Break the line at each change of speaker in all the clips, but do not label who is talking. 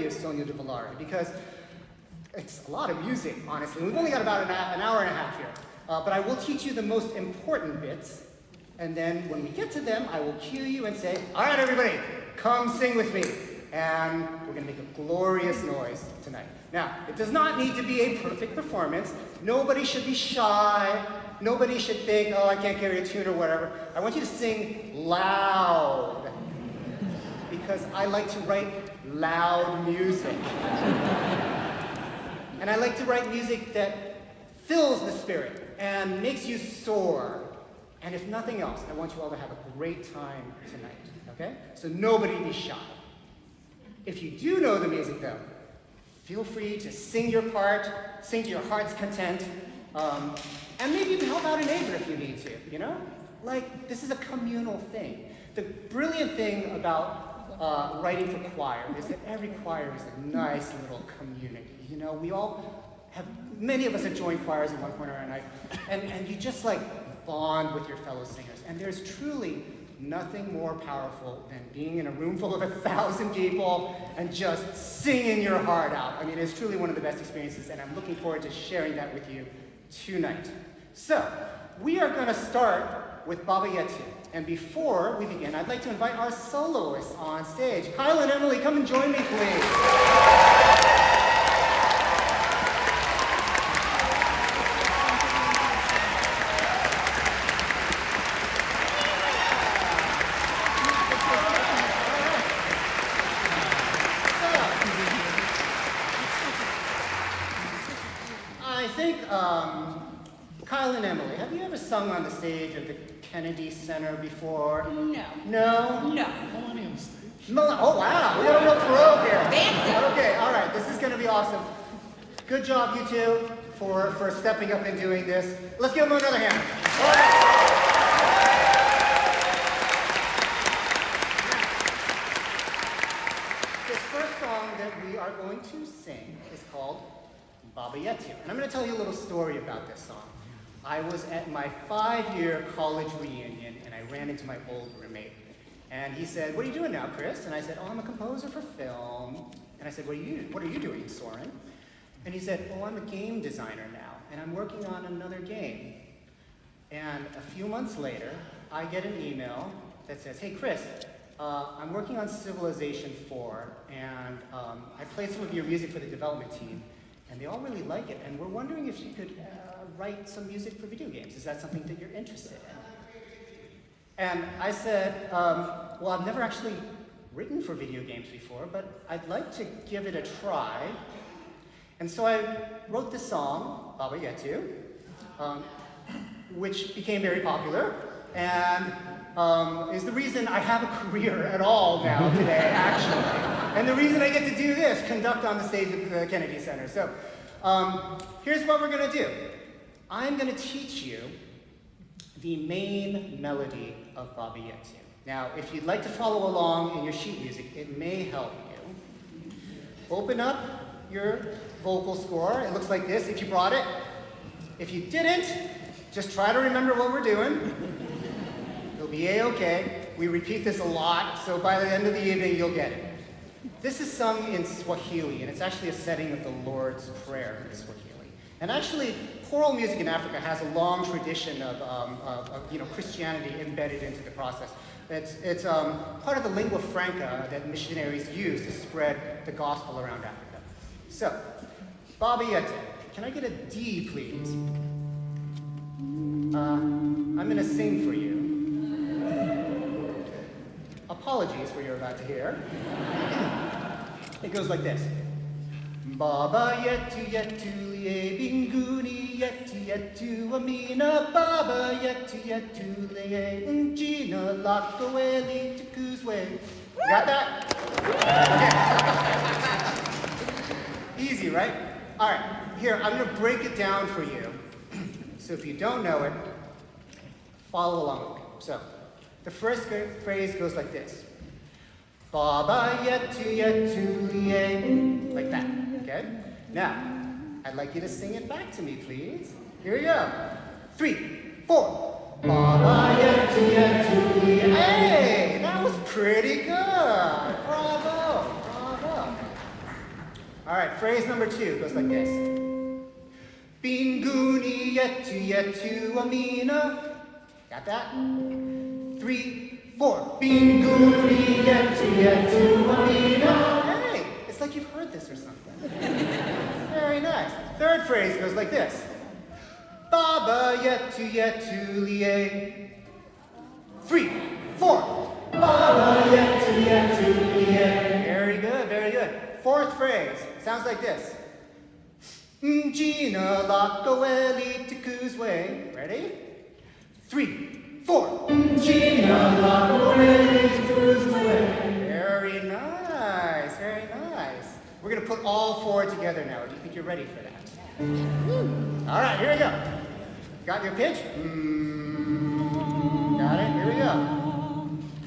of Sogno di Volare, because it's a lot of music, honestly. We've only got about an hour and a half here. But I will teach you the most important bits, and then when we get to them, I will cue you and say, all right, everybody, come sing with me. And we're going to make a glorious noise tonight. Now, it does not need to be a perfect performance. Nobody should be shy. Nobody should think, oh, I can't carry a tune or whatever. I want you to sing loud, because I like to write loud music. And I like to write music that fills the spirit and makes you soar. And if nothing else, I want you all to have a great time tonight, okay? So nobody be shy. If you do know the music, though, feel free to sing your part, sing to your heart's content, and maybe even help out a neighbor if you need to, you know? Like, this is a communal thing. The brilliant thing about writing for choir is that every choir is a nice little community. You know, we all have, many of us have joined choirs at one point or another, and you just like bond with your fellow singers. And there's truly nothing more powerful than being in a room full of 1,000 people and just singing your heart out. I mean, it's truly one of the best experiences, and I'm looking forward to sharing that with you tonight. So, we are going to start with Baba Yetu. And before we begin, I'd like to invite our soloists on stage. Kyle and Emily, come and join me, please. Kyle and Emily, have you ever sung on the stage of the Kennedy Center before?
No.
No?
No.
Oh, wow. We got a real pro here.
Fancy.
Okay, all right. This is going to be awesome. Good job, you two, for stepping up and doing this. Let's give them another hand. All right. This first song that we are going to sing is called Baba Yetu. And I'm going to tell you a little story about this song. I was at my 5-year college reunion, and I ran into my old roommate. And he said, what are you doing now, Chris? And I said, oh, I'm a composer for film. And I said, what are you doing, Soren? And he said, oh, I'm a game designer now, and I'm working on another game. And a few months later, I get an email that says, hey, Chris, I'm working on Civilization 4, and I played some of your music for the development team, and they all really like it, and we're wondering if you could write some music for video games. Is that something that you're interested in? And I said, well, I've never actually written for video games before, but I'd like to give it a try. And so I wrote this song, Baba Yetu, which became very popular, and is the reason I have a career at all now today, actually. And the reason I get to do this, conduct on the stage at the Kennedy Center. So here's what we're going to do. I'm going to teach you the main melody of Baba Yetu. Now, if you'd like to follow along in your sheet music, it may help you. Open up your vocal score. It looks like this if you brought it. If you didn't, just try to remember what we're doing. It'll be a-okay. We repeat this a lot, so by the end of the evening, you'll get it. This is sung in Swahili, and it's actually a setting of the Lord's Prayer in Swahili. And actually, choral music in Africa has a long tradition of Christianity embedded into the process. It's part of the lingua franca that missionaries use to spread the gospel around Africa. So, Baba Yetu, can I get a D, please? I'm going to sing for you. Apologies for what you're about to hear. It goes like this. Baba Yetu Yetu liye binguni Yetu Yetu amina Baba Yetu Yetu liye njina lakweli tukuzwe. You got that? Okay. Easy, right? All right. Here, I'm going to break it down for you. So if you don't know it, follow along with me. So, the first phrase goes like this. Baba Yetu Yetu liye, like that, okay? Now, I'd like you to sing it back to me, please. Here we go. 3, 4. Baba Yetu Yetu liye. Hey, that was pretty good. Bravo, bravo. All right, phrase number 2 goes like this. Binguni yetu yetu amina. Got that? 3, 4. Binguni yetu yetu amina. Hey, it's like you've heard this or something. Very nice. Third phrase goes like this. Baba yetu yetu liye. 3, 4. Baba yetu yetu liye. Very good, very good. Fourth phrase sounds like this. Gina Lakaweli Tikuzwe. Ready? 3, 4. Gina Lakaweli Tikuzwe. Very nice, very nice. We're going to put all 4 together now. Do you think you're ready for that? All right, here we go. Got your pitch? Got it? Here we go.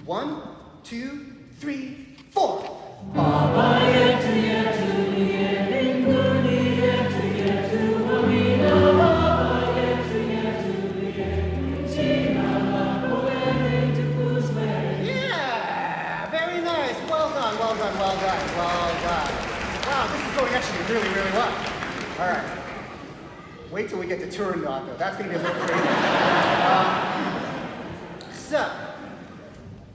1, 2, 3, 4. Baba yetu yetu liye mbinguni yetu yetu amina. Baba yetu yetu liye jina lako wewe litukuzwe. Yeah, very nice. Well done, well done, well done, well done. Wow, this is going actually really, really well. All right. Wait till we get to Turandot, though. That's going to be a little crazy. So,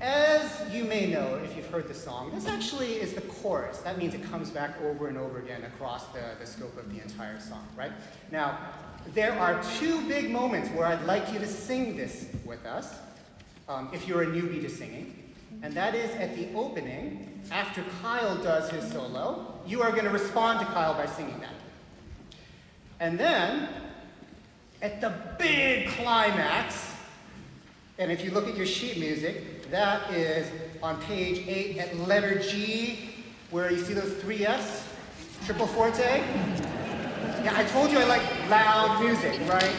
as you may know, if you've heard the song, this actually is the chorus. That means it comes back over and over again across the scope of the entire song, right? Now, there are 2 big moments where I'd like you to sing this with us, if you're a newbie to singing. And that is at the opening, after Kyle does his solo, you are going to respond to Kyle by singing that. And then, at the big climax, and if you look at your sheet music, that is on page 8 at letter G, where you see those 3 Fs, triple forte. Yeah, I told you I like loud music, right?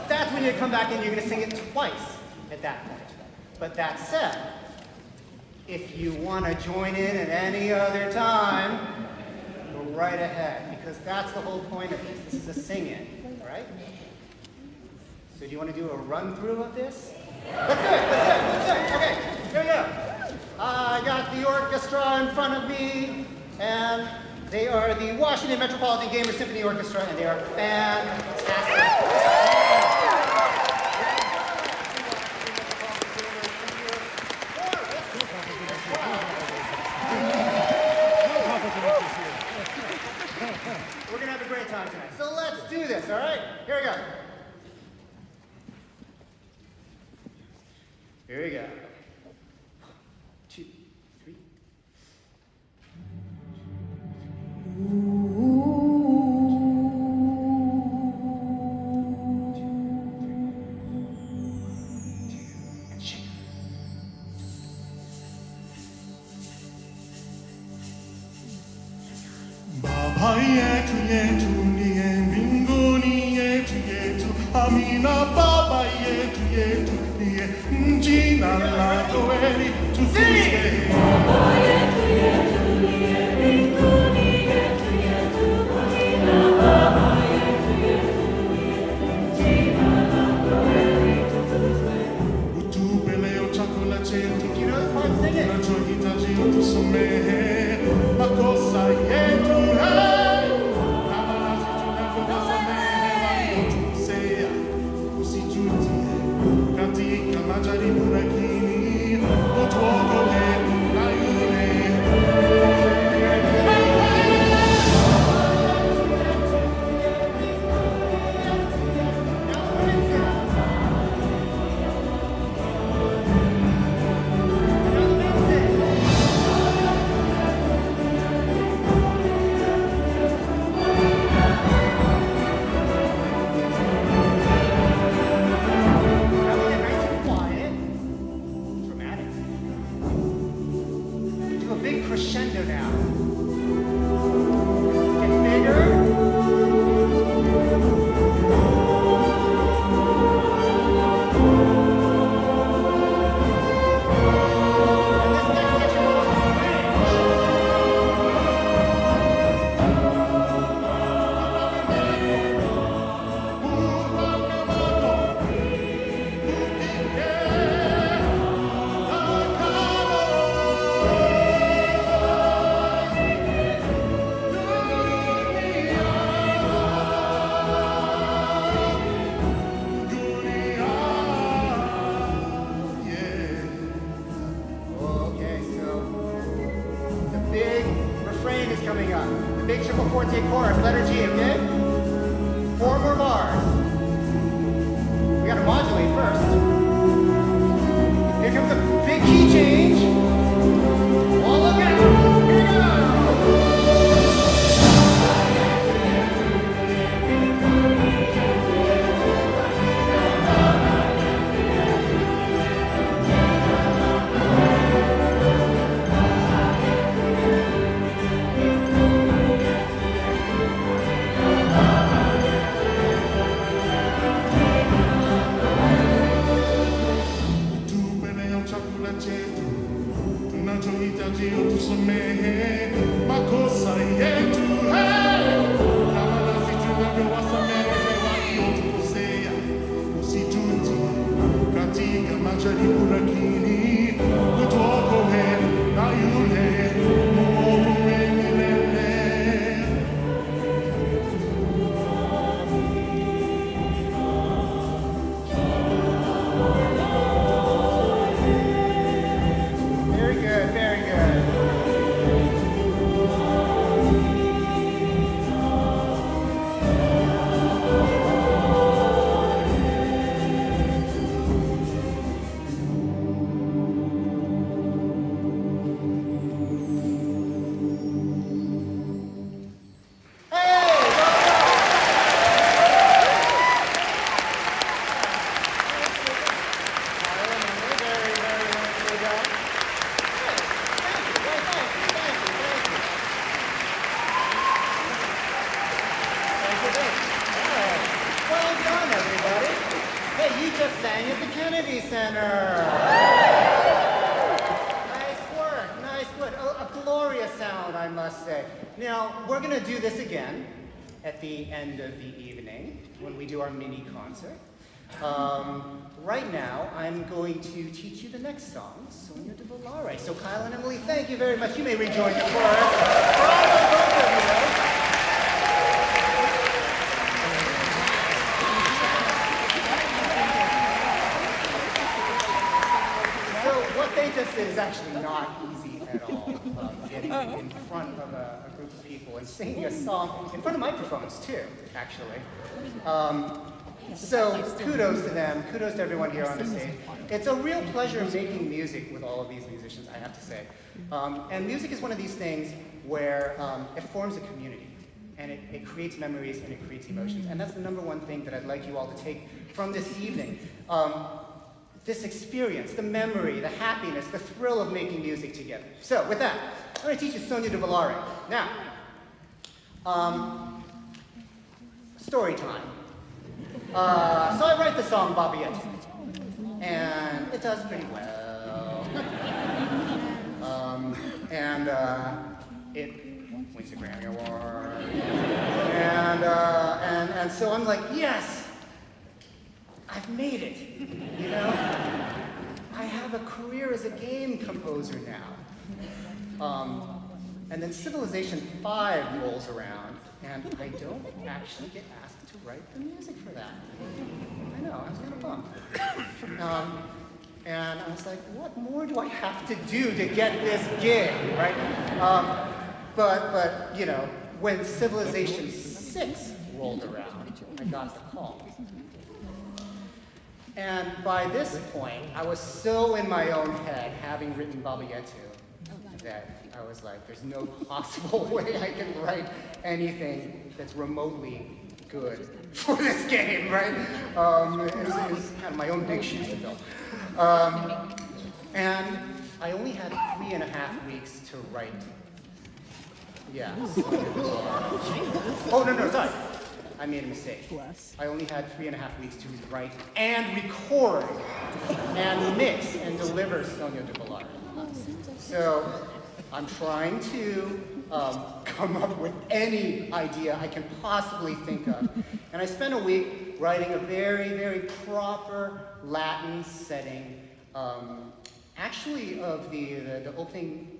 That's when you come back and you're going to sing it twice at that point. But that said, if you want to join in at any other time, go right ahead, because that's the whole point of this. This is a sing-in, right? So do you want to do a run-through of this? Let's do it. Okay, here we go. I got the orchestra in front of me, and they are the Washington Metropolitan Gamer Symphony Orchestra, and they are fantastic. We're going to have a great time tonight. So let's do this, all right? Here we go. Here we go. 1, 2, 3. And shake.
Baba yetu yetu liye mbinguni yetu yetu amina. Baba yetu yetu liye jina lako wewe litukuzwe. Baba yetu yetu liye mbinguni yetu yetu amina. Baba yetu yetu liye jina lako wewe litukuzwe. Utupe leo chakula chetu tunachohitaji, utusamehe makosa yetu kama nasi tunavyowasamehe waliotukosea, usitutie katika majaribu, lakini utuokoe na yule
refrain is coming up. The big triple forte chorus, letter G, okay? 4 more bars. We gotta modulate first. Here comes the big key change. All look out. Here we go. Right now, I'm going to teach you the next song, Sogno di Volare. So Kyle and Emily, thank you very much. You may rejoin the chorus. Bravo, both of you. So what they just did is actually not easy at all. Getting in front of a group of people and singing a song in front of microphones too, actually. So kudos to them, kudos to everyone here on the stage. It's a real pleasure making music with all of these musicians, I have to say. And music is one of these things where it forms a community, and it creates memories and it creates emotions. And that's the number one thing that I'd like you all to take from this evening. This experience, the memory, the happiness, the thrill of making music together. So with that, I'm going to teach you Sogno di Volare. Now, story time. So I write the song Baba Yetu, and it does pretty well. It wins a Grammy Award, and so I'm like, yes, I've made it. You know, I have a career as a game composer now. And then Civilization 5 rolls around, and I don't actually get asked to write the music for that. I know, I was kind of bummed. And I was like, what more do I have to do to get this gig, right? But you know, when Civilization 6 rolled around, I got the call. And by this point, I was so in my own head, having written Baba Yetu, that I was like, there's no possible way I can write anything that's remotely good for this game, right? It was kind of my own big shoes to fill. And I only had 3.5 weeks to write. Yeah. Oh, no, sorry. I made a mistake. I only had 3.5 weeks to write and record and mix and deliver Sogno di Volare. So I'm trying to come up with any idea I can possibly think of. And I spent a week writing a very, very proper Latin setting, actually of the opening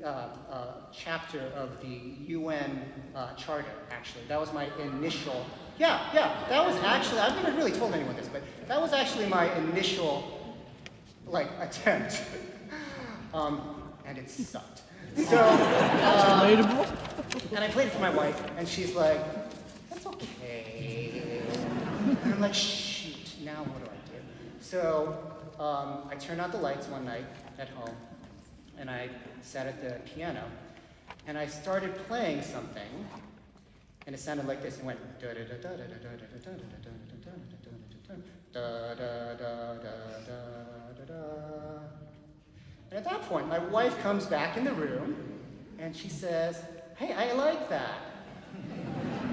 chapter of the UN Charter, actually. That was my initial, that was actually, I've never really told anyone this, but that was actually my initial, attempt. And it sucked. So,
relatable.
And I played it for my wife, and she's like, that's okay. And I'm like, shoot, now what do I do? So I turned out the lights one night at home, and I sat at the piano, and I started playing something, and it sounded like this. It went da da da da da da da da da da da da. And at that point, my wife comes back in the room, and she says, hey, I like that.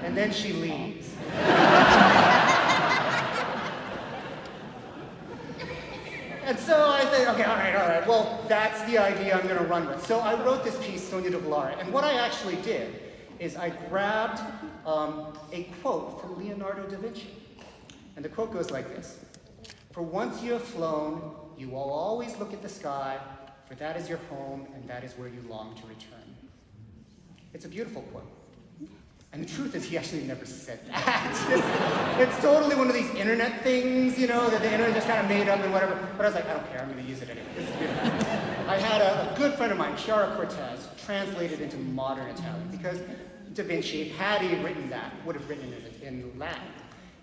And then she leaves. And so I think, okay, all right, well, that's the idea I'm going to run with. So I wrote this piece, Sogno di Volare, and what I actually did is I grabbed a quote from Leonardo da Vinci. And the quote goes like this: for once you have flown, you will always look at the sky, for that is your home, and that is where you long to return. It's a beautiful quote. And the truth is, he actually never said that. It's totally one of these internet things, you know, that the internet just kind of made up and whatever. But I was like, I don't care, I'm going to use it anyway. This is beautiful. I had a good friend of mine, Chiara Cortez, translated into modern Italian, because Da Vinci, had he written that, would have written it in Latin.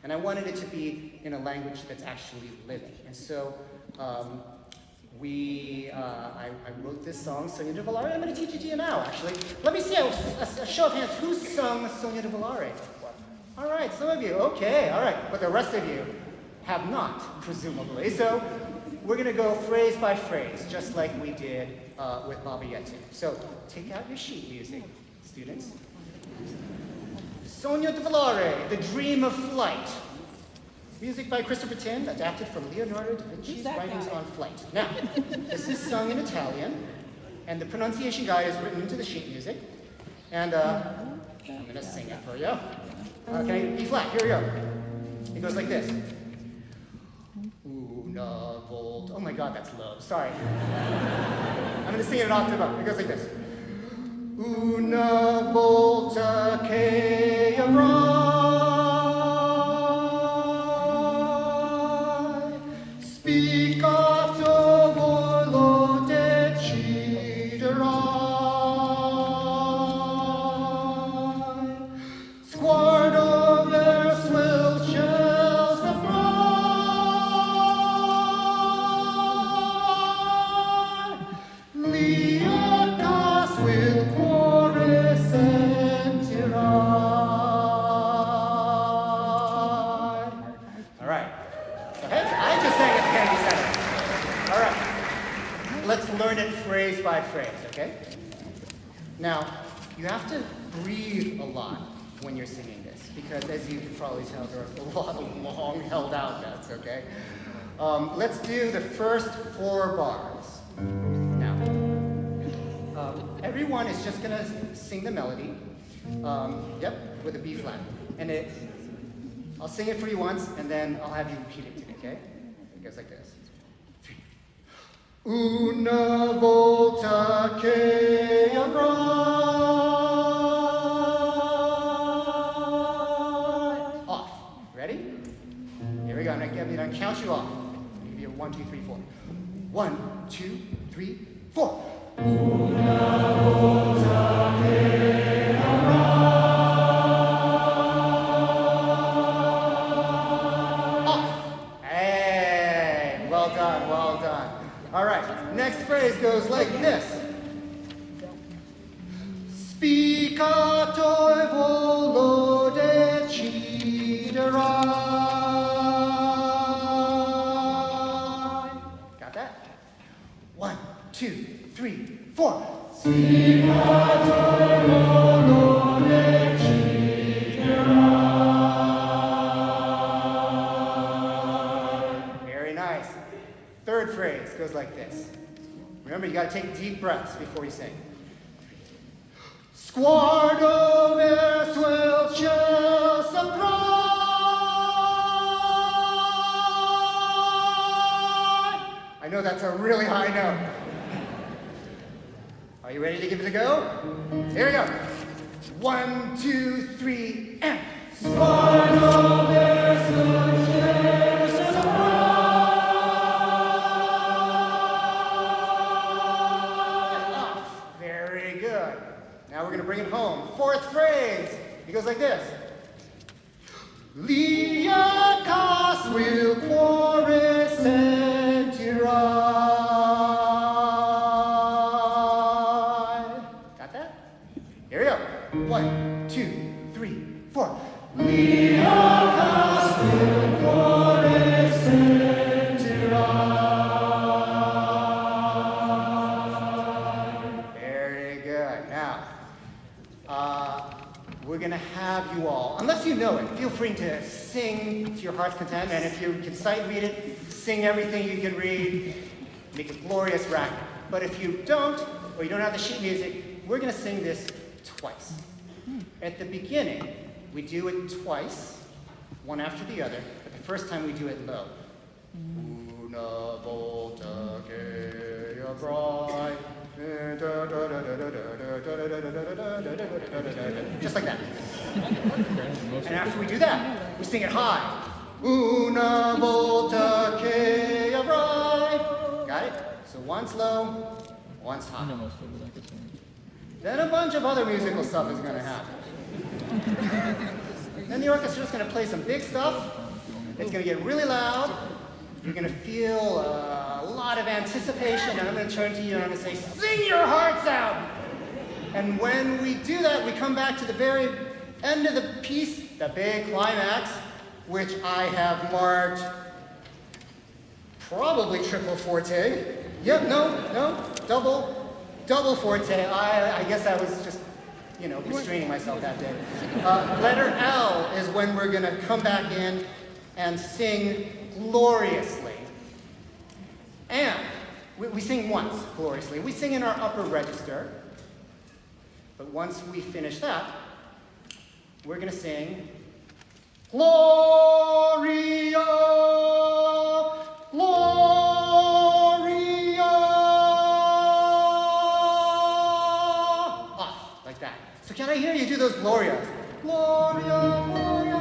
And I wanted it to be in a language that's actually living. And so I wrote this song, Sogno di Volare. I'm going to teach it to you now, actually. Let me see a show of hands. Who's sung Sogno di Volare before? All right, some of you. Okay, all right. But the rest of you have not, presumably. So we're going to go phrase by phrase, just like we did with Baba Yetu. So take out your sheet music, students. Sogno di Volare, The Dream of Flight. Music by Christopher Tin, adapted from Leonardo da Vinci's writings on flight. Now, this is sung in Italian, and the pronunciation guide is written into the sheet music. And I'm going to sing it for you. Okay, B flat, here we go. It goes like this. Una volta. Oh my God, that's low. Sorry. I'm going to sing it an octave up. It goes like this. Una volta che avrai spiccato volo deciderai, sguardo verso il cielo saprai, lieta sul cuore sentirai. All right. Okay, I just sang it 10 seconds. All right. Let's learn it phrase by phrase, okay? Now, you have to breathe a lot when you're singing this, because as you can probably tell, there are a lot of long held out notes, okay? Let's do the first 4 bars. Now, everyone is just gonna sing the melody, with a B flat. And I'll sing it for you once, and then I'll have you repeat it to me, okay? It goes like this. Una volta che avrai. Off. Ready? Here we go. I'm gonna count you off. I'll give you a 1, 2, 3, 4. 1, 2, 3, 4. Una volta che avrai. Off. Hey, well done, well done. All right, next phrase goes like this. Spiccato e volo deciderai. Got that? 1, 2, 3, 4. Spiccato e volo deciderai. Very nice. Third phrase goes like this. Remember, you got to take deep breaths before you sing. Sguardo verso il cielo saprai. I know that's a really high note. Are you ready to give it a go? Here we go. 1, 2, 3, and sguardo verso il cielo saprai. Now we're going to bring it home. fourth phrase. It goes like this. Lia cas will cuore sentirai. Got that? Here we go. 1, 2, 3, 4. Lia cas will cuore sentirai. Very good. Now, we're going to have you all, unless you know it, feel free to sing to your heart's content, and if you can sight read it, sing everything you can read, make a glorious racket. But if you don't, or you don't have the sheet music, we're going to sing this twice. At the beginning, we do it twice, one after the other, but the first time we do it low. Una volta che avrai. Just like that. And after we do that, we sing it high. Una volta che avrai. Got it? So one's low, one's high. Then a bunch of other musical stuff is going to happen. Then the orchestra is going to play some big stuff. It's going to get really loud. You're going to feel a lot of anticipation, and I'm going to turn to you and I'm going to say, sing your hearts out! And when we do that, we come back to the very end of the piece, the big climax, which I have marked probably triple forte. Yep, no, double forte. I guess I was just, restraining myself that day. Letter L is when we're going to come back in and sing gloriously. And we sing once gloriously. We sing in our upper register. But once we finish that, we're going to sing Gloria, Gloria. Like that. So can I hear you do those Glorias? Gloria, Gloria.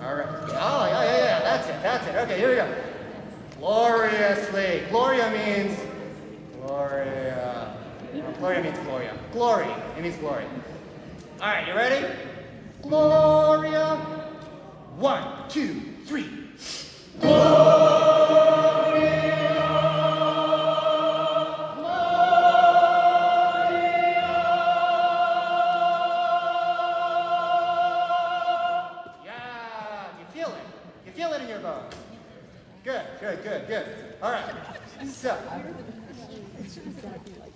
All right. Oh, yeah. That's it. Okay, here we go. Gloriously. Gloria means Gloria. Gloria means Gloria. Glory. It means glory. All right, you ready? Gloria. 1, 2, 3. Gloria. You feel it in your bones. Good. All right. So,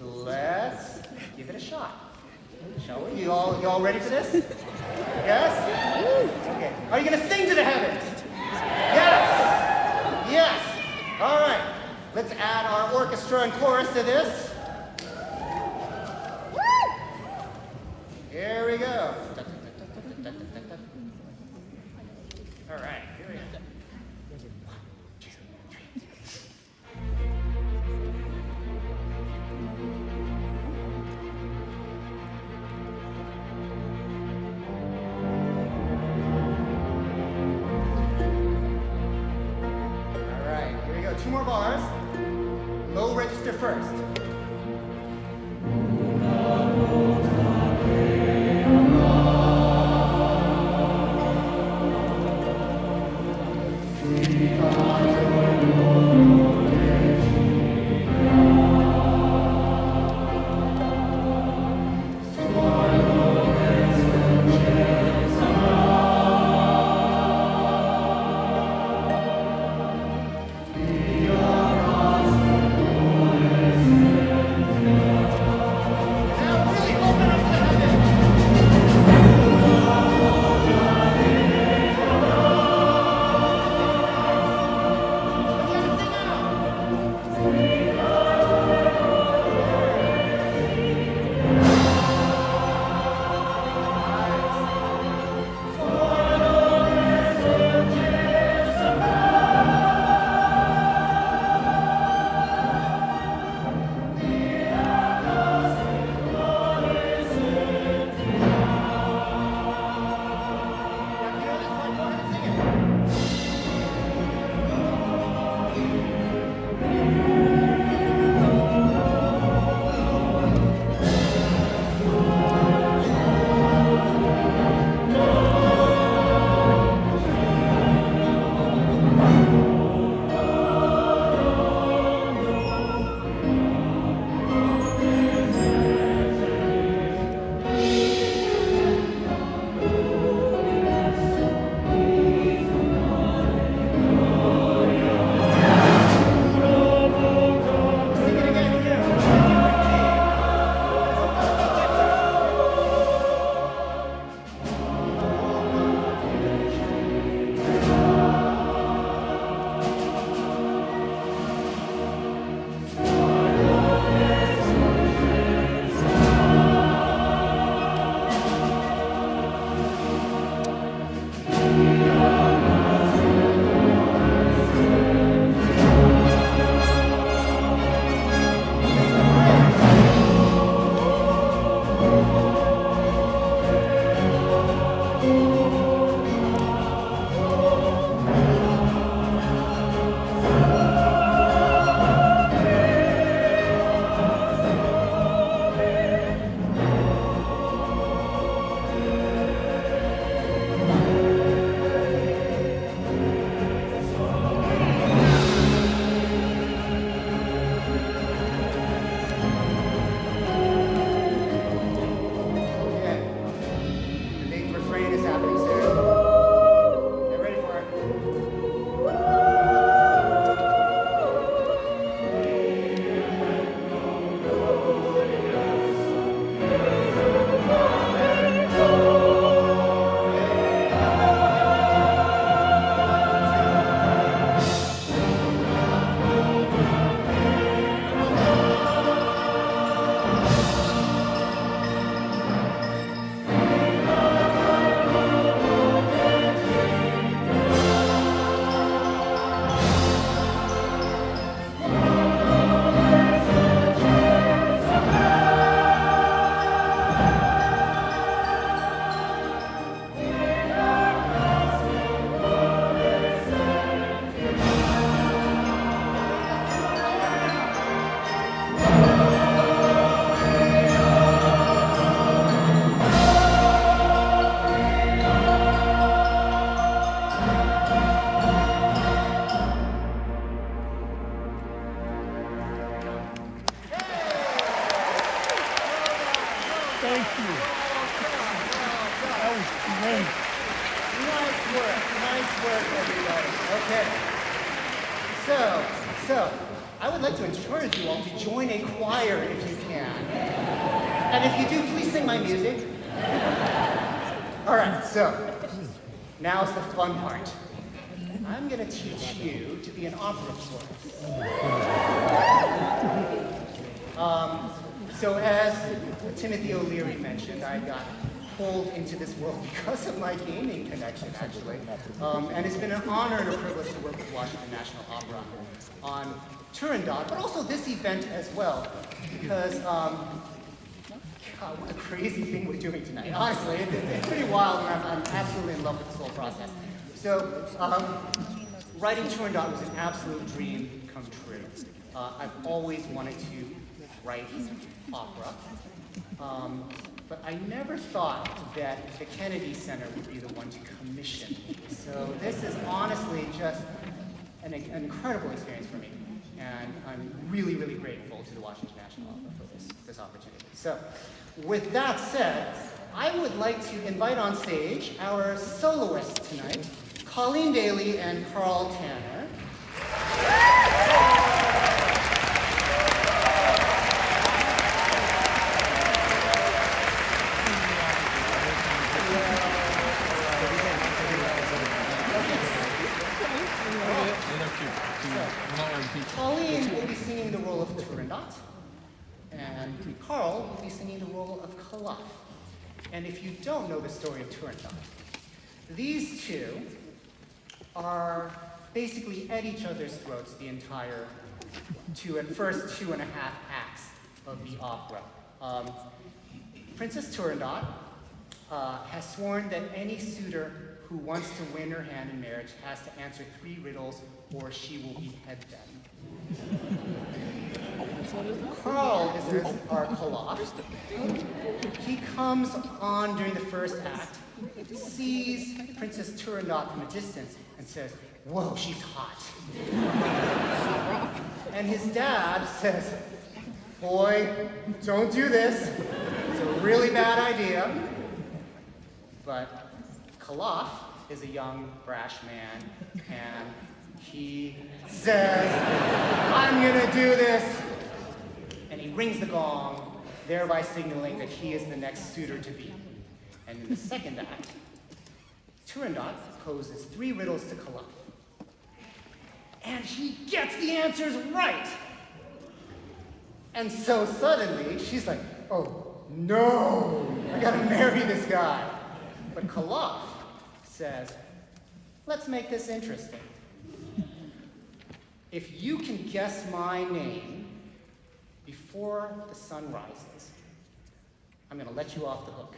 let's give it a shot. Shall we? You all ready for this? Yes? Okay. Are you going to sing to the heavens? Yes. All right. Let's add our orchestra and chorus to this. Here we go. All right, here we go. 1, 2, 3. All right, here we go. 2 more bars. Low register first. Nice work, everybody. Okay. So, I would like to encourage you all to join a choir if you can. And if you do, please sing my music. All right, so, now's the fun part. I'm gonna teach you to be an opera chorus. So as Timothy O'Leary mentioned, I got pulled into this world because of my gaming connection, actually. And it's been an honor and a privilege to work with Washington National Opera on Turandot, but also this event as well, because, God, what a crazy thing we're doing tonight. Honestly, it's pretty wild, and I'm absolutely in love with this whole process. So, writing Turandot was an absolute dream come true. I've always wanted to write opera. But I never thought that the Kennedy Center would be the one to commission me. So this is honestly just an incredible experience for me. And I'm really, really grateful to the Washington National Opera for this opportunity. So with that said, I would like to invite on stage our soloists tonight, Colleen Daly and Carl Tanner. Colleen will be singing the role of Turandot, and Carl will be singing the role of Kalaf. And if you don't know the story of Turandot, these two are basically at each other's throats the entire first 2.5 acts of the opera. Princess Turandot has sworn that any suitor who wants to win her hand in marriage has to answer 3 riddles or she will behead them. Carl is our Kalaf. He comes on during the first act, sees Princess Turandot from a distance, and says, "Whoa, she's hot." And his dad says, "Boy, don't do this. It's a really bad idea." But Kalaf is a young, brash man, and he says, "I'm gonna do this." And he rings the gong, thereby signaling that he is the next suitor to be. And in the second act, Turandot poses 3 riddles to Kalaf. And he gets the answers right! And so suddenly, she's like, "Oh, no, I gotta marry this guy." But Kalaf says, "Let's make this interesting. If you can guess my name before the sun rises, I'm gonna let you off the hook."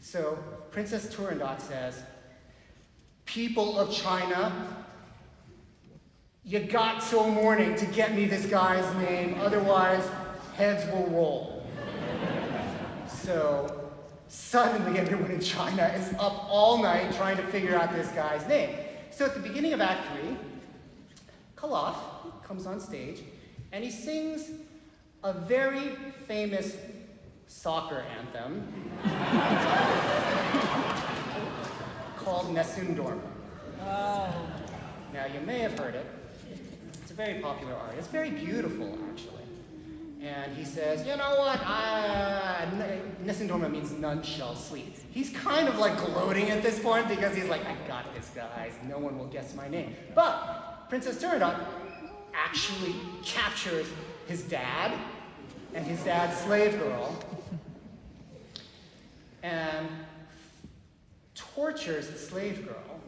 So Princess Turandot says, "People of China, you got till morning to get me this guy's name, otherwise heads will roll." So suddenly everyone in China is up all night trying to figure out this guy's name. So at the beginning of Act 3, Kalaf comes on stage and he sings a very famous soccer anthem called Nessun Dorma. Oh. Now you may have heard it. It's a very popular aria. It's very beautiful, actually. And he says, "You know what? Nessun Dorma means none shall sleep." He's kind of like gloating at this point because he's like, "I got this, guys. No one will guess my name." But Princess Turandot actually captures his dad and his dad's slave girl and tortures the slave girl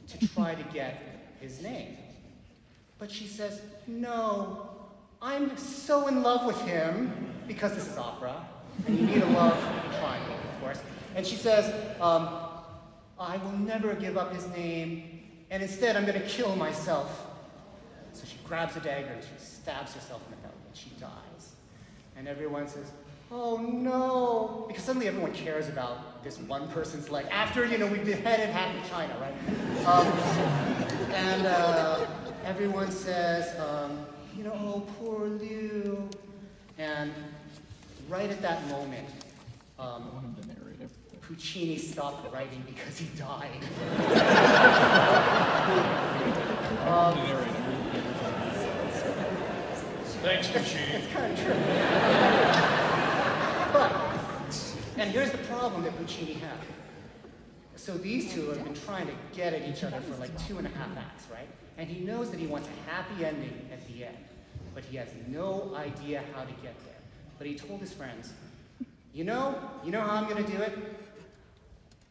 to try to get his name. But she says, "No, I'm so in love with him," because this is opera, and you need a love triangle, of course. And she says, "I will never give up his name, and instead I'm going to kill myself." So she grabs a dagger and she stabs herself in the belly, and she dies. And everyone says, "Oh no," because suddenly everyone cares about this one person's life. After, we beheaded half of China, right? Everyone says, "Oh, poor Liu." And right at that moment, Puccini stopped writing because he died.
Thanks, Puccini.
It's kind of true. But, and here's the problem that Puccini had. So these two have been trying to get at each other for like 2.5 acts, right? And he knows that he wants a happy ending at the end, but he has no idea how to get there. But he told his friends, you know how I'm gonna do it?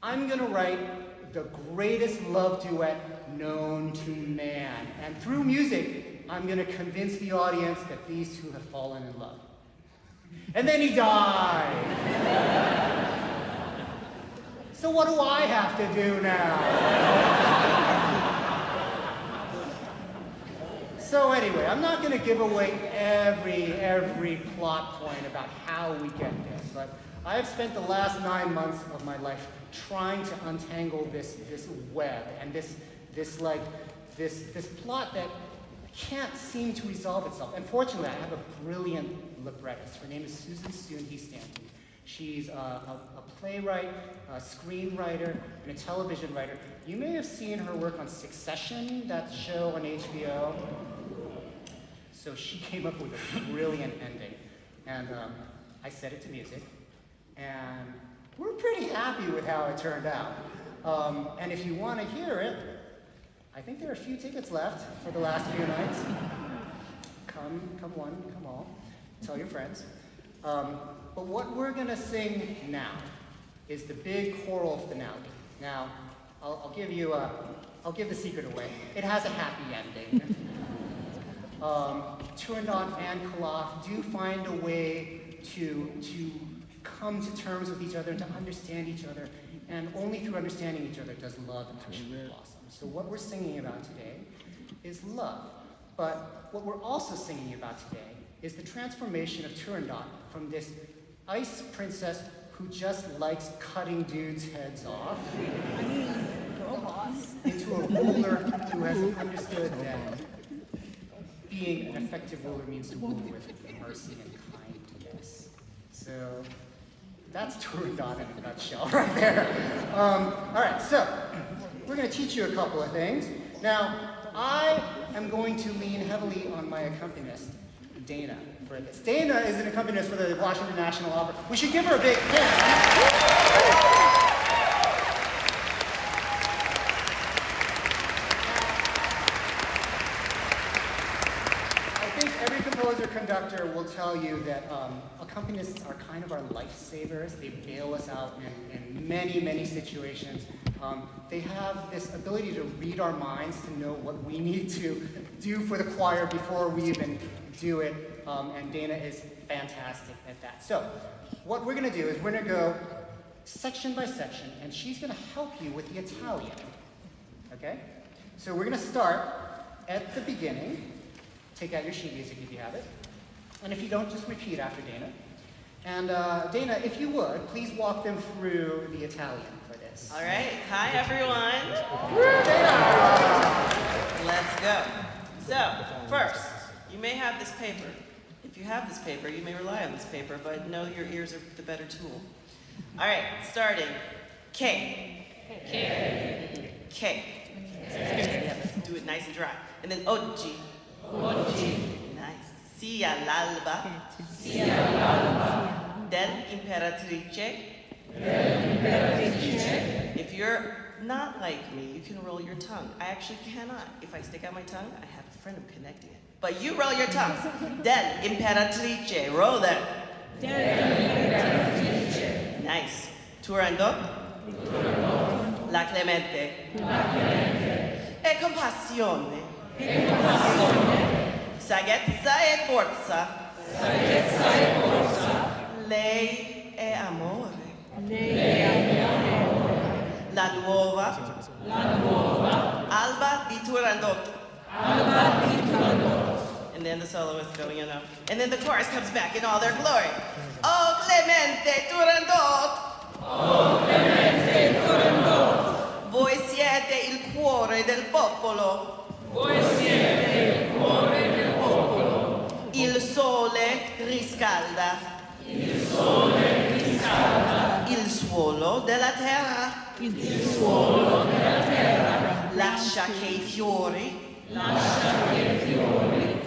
I'm gonna write the greatest love duet known to man. And through music, I'm gonna convince the audience that these two have fallen in love. And then he died. So what do I have to do now? So anyway, I'm not going to give away every plot point about how we get there, but I have spent the last 9 months of my life trying to untangle this web and this plot that can't seem to resolve itself. And fortunately, I have a brilliant librettist. Her name is Susan Stanton. She's a playwright, a screenwriter, and a television writer. You may have seen her work on Succession, that show on HBO. So she came up with a brilliant ending. And I set it to music. And we're pretty happy with how it turned out. And if you want to hear it, I think there are a few tickets left for the last few nights. Come one, come all. Tell your friends. But what we're going to sing now is the big choral finale. Now, I'll give the secret away. It has a happy ending. Turandot and Kalaf do find a way to come to terms with each other and to understand each other. And only through understanding each other does love actually blossom. So what we're singing about today is love. But what we're also singing about today is the transformation of Turandot from this ice princess who just likes cutting dudes' heads off into a ruler who has understood that being an effective ruler means to rule with mercy and kindness. So that's Turandot in a nutshell right there. All right, so we're going to teach you a couple of things. Now, I am going to lean heavily on my accompanist, Dana, for this. Dana is an accompanist for the Washington National Opera. We should give her a big hand. Conductor will tell you that accompanists are kind of our lifesavers. They bail us out in many situations. They have this ability to read our minds, to know what we need to do for the choir before we even do it, and Dana is fantastic at that. So what we're going to do is we're going to go section by section, and she's going to help you with the Italian. Okay? So we're going to start at the beginning. Take out your sheet music if you have it. And if you don't, just repeat after Dana. And Dana, if you would, please walk them through the Italian for this.
All right. Hi, everyone. Let's go. So, first, you may have this paper. If you have this paper, you may rely on this paper, but know your ears are the better tool. All right, starting. K. K. K. Do it nice and dry. And then oggi. Nice. Sia l'alba. Dell'imperatrice. If you're not like me, you can roll your tongue. I actually cannot. If I stick out my tongue, I have a friend of connecting it. But you roll your tongue. Dell'imperatrice. Roll that. Dell'imperatrice. Nice. Turandot. La Clemente. E compassione. Saggezza e forza. Lei è amore. La nuova. Alba di Turandot. And then the solo is going in. And then the chorus comes back in all their glory. Oh Clemente Turandot. Voi siete il cuore del popolo. Il sole riscalda. Il suolo suolo della terra. Lascia che i fiori,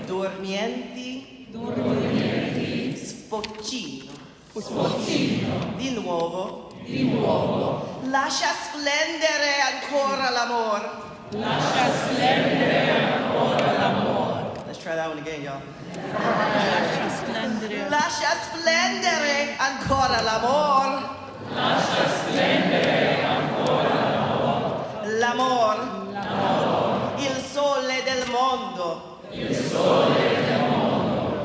dormienti, sfoccino. Di nuovo. Lascia splendere ancora l'amor. Let's try that one again, y'all. Lascia splendere ancora l'amor. L'amor. Il sole del mondo.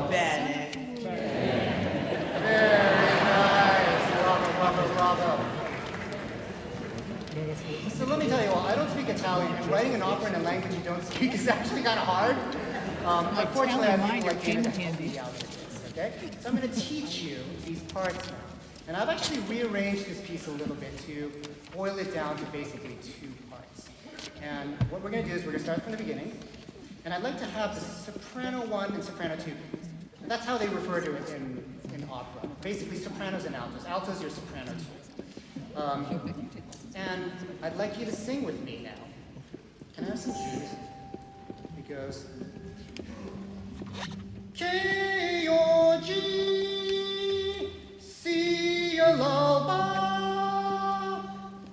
Bene.
Very nice. Bravo. So let me tell you all, I don't speak Italian, and writing an opera in a language you don't speak is actually kind of hard. Unfortunately, I think like Anna to help me out with this, okay? So I'm going to teach you these parts now. And I've actually rearranged this piece a little bit to boil it down to basically 2 parts. And what we're going to do is we're going to start from the beginning. And I'd like to have the soprano 1 and soprano 2. And that's how they refer to it in opera. Basically, sopranos and altos. Altos, your soprano 2. And I'd like you to sing with me now. Can I have some cues? It goes... K-O-G, sia l'alba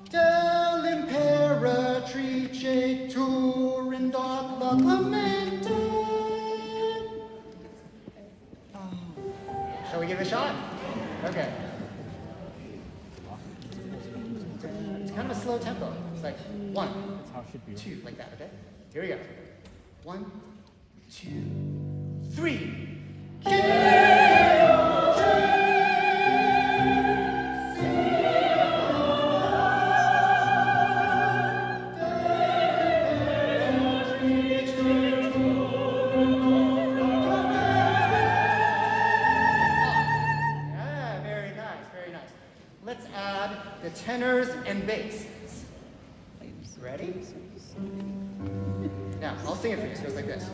dell'imperatrice Turandot la clemente. Shall we give it a shot? Okay. It's kind of a slow tempo. It's like 1, 2, like that, okay? Here we go. 1, 2, 3. Let's add the tenors and basses. Ready? Now, I'll sing it for you. It goes like this.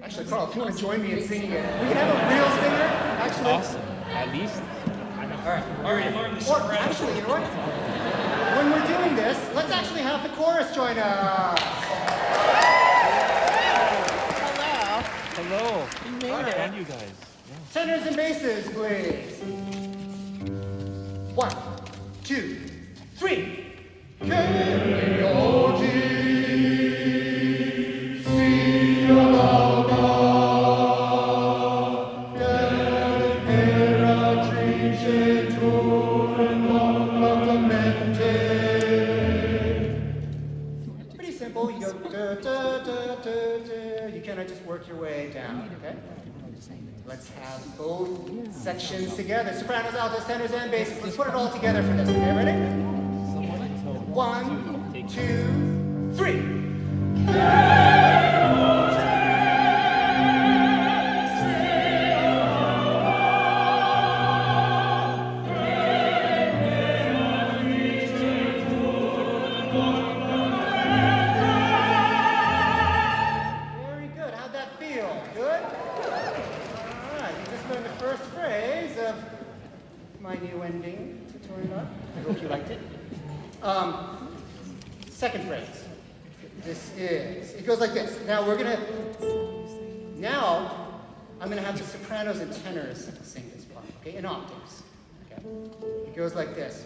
Actually, Carl, if you want to join me in singing it, we can have a real singer, actually.
Awesome. At least.
All right. Or actually, you know what? When we're doing this, let's actually have the chorus join us.
Hello.
You made it.
And you guys.
Tenors and basses, please. 1, 2, 3. K-O-G, sia l'alba dell'imperatrice Turandot la clemente. Pretty simple. You go da, da, da, da, da. You kind of just work your way down, okay? Let's have both sections together. Sopranos, altos, tenors, and basses. Let's put it all together for this. Okay, ready? 1, 2, 3. Very good. How'd that feel? Good? The first phrase of my new ending to Turandot. I hope you liked it. Second phrase. It goes like this. Now I'm gonna have the sopranos and tenors sing this part, okay, in octaves. Okay. It goes like this.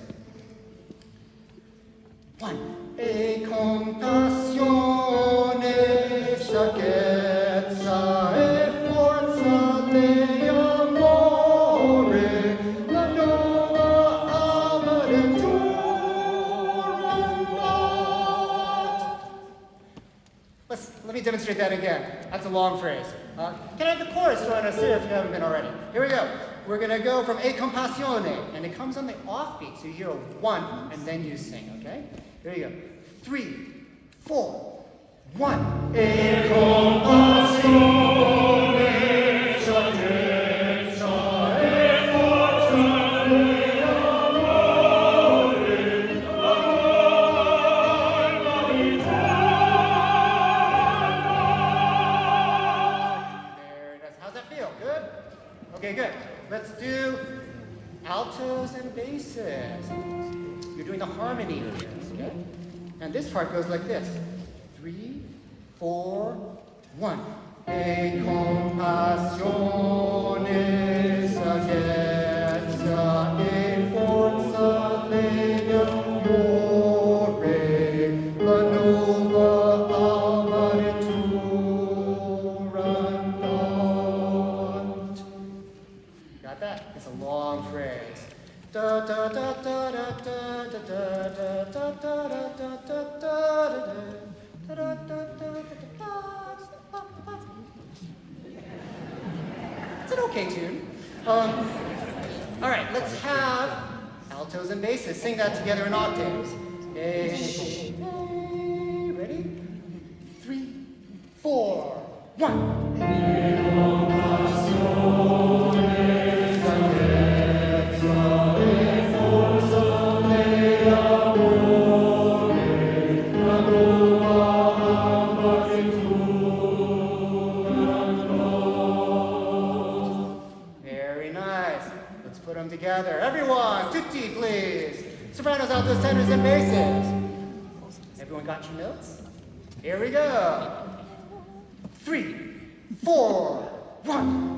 1. E compassione, saggezza e forza di amore, la nuova alma del Turandot. Let me demonstrate that again. That's a long phrase. Can I have the chorus join us here if you haven't been already? Here we go. We're going to go from E compassione, and it comes on the offbeat, so you hear a 1, and then you sing, okay? Here you go. 3, 4, 1. E compassione, saggezza e forza di amore, l'alma di Turandot. Very nice. How's that feel? Good? Okay, good. Let's do alto. altos and basses. You're doing the harmony here, okay? And this part goes like this. 3, 4, 1. E compassione saggezza e forza le amore, la nuova amare Turandot. Got that? It's a long phrase. Da da da da da da da da da da da da da da. It's an okay tune. All right, let's have altos and basses. Sing that together in octaves. Ready? 3, 4, 1. Together. Everyone, tutti, please. Sopranos, altos, tenors, and basses. Everyone got your notes? Here we go. 3, 4, 1.